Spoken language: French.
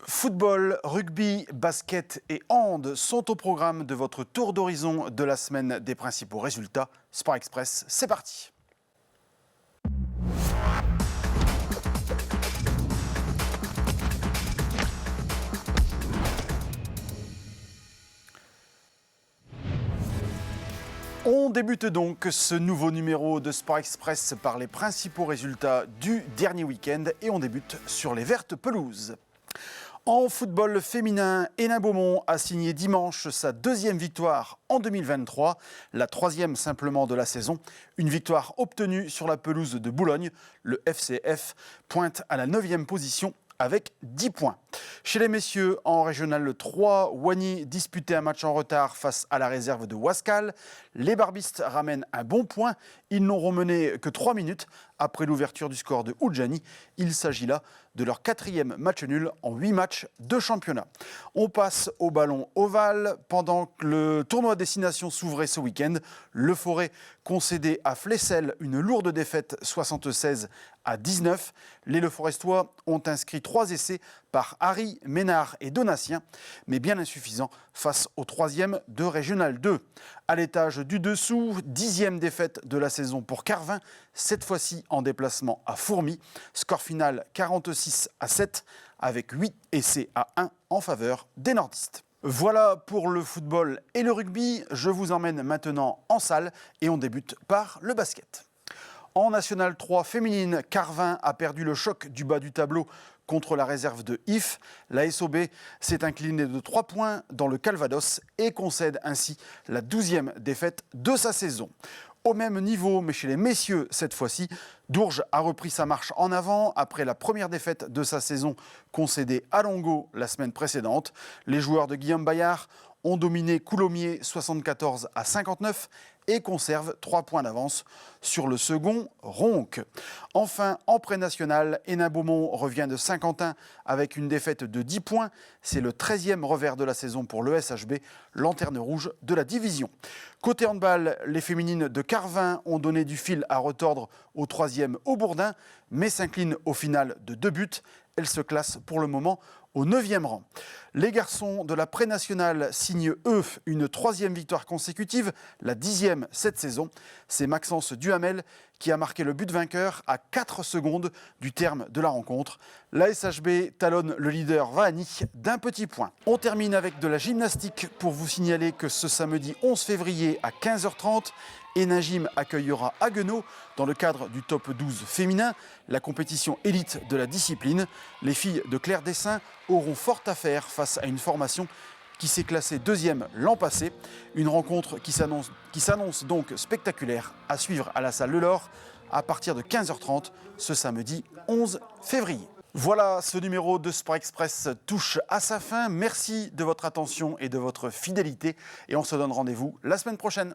Football, rugby, basket et hand sont au programme de votre tour d'horizon de la semaine des principaux résultats. Sport Express, c'est parti. On débute donc ce nouveau numéro de Sport Express par les principaux résultats du dernier week-end et on débute sur les vertes pelouses. En football féminin, Hénin Beaumont a signé dimanche sa deuxième victoire en 2023, la troisième simplement de la saison. Une victoire obtenue sur la pelouse de Boulogne. Le FCF pointe à la 9e position avec 10 points. Chez les messieurs, en Régional 3, Wany disputait un match en retard face à la réserve de Wascal. Les barbistes ramènent un bon point. Ils n'auront mené que 3 minutes après l'ouverture du score de Oudjani. Il s'agit là de leur 4e match nul en 8 matchs de championnat. On passe au ballon ovale. Pendant que le tournoi destination s'ouvrait ce week-end, le Forêt concédait à Flessel une lourde défaite 76-19. Les Leforestois ont inscrit 3 essais par Harry, Ménard et Donatien, mais bien insuffisant face au 3e de Régional 2. À l'étage du dessous, 10e défaite de la saison pour Carvin, cette fois-ci en déplacement à Fourmies. Score final 46-7 avec 8 essais à 1 en faveur des nordistes. Voilà pour le football et le rugby. Je vous emmène maintenant en salle et on débute par le basket. En National 3 féminine, Carvin a perdu le choc du bas du tableau contre la réserve de If. La SOB s'est inclinée de 3 points dans le Calvados et concède ainsi la 12e défaite de sa saison. Au même niveau, mais chez les messieurs cette fois-ci, Dourges a repris sa marche en avant après la première défaite de sa saison concédée à Longo la semaine précédente. Les joueurs de Guillaume Bayard ont dominé Coulommiers 74-59 et conservent 3 points d'avance sur le second Ronc. Enfin, en pré-national, Hénin Beaumont revient de Saint-Quentin avec une défaite de 10 points. C'est le 13e revers de la saison pour le SHB, lanterne rouge de la division. Côté handball, les féminines de Carvin ont donné du fil à retordre au 3e Aubourdin, mais s'inclinent au final de 2 buts. Elles se classent pour le moment au 9e rang. Les garçons de la pré-nationale signent, eux, une 3e victoire consécutive, la 10e cette saison. C'est Maxence Duhamel qui a marqué le but vainqueur à 4 secondes du terme de la rencontre. La SHB talonne le leader Vahani d'un petit point. On termine avec de la gymnastique pour vous signaler que ce samedi 11 février à 15h30, Hénin Gym accueillera Haguenau dans le cadre du top 12 féminin, la compétition élite de la discipline. Les filles de Claire Dessin auront fort à faire face à une formation qui s'est classée 2e l'an passé. Une rencontre qui s'annonce donc spectaculaire à suivre à la salle Lelore à partir de 15h30 ce samedi 11 février. Voilà, ce numéro de Sport Express touche à sa fin. Merci de votre attention et de votre fidélité et on se donne rendez-vous la semaine prochaine.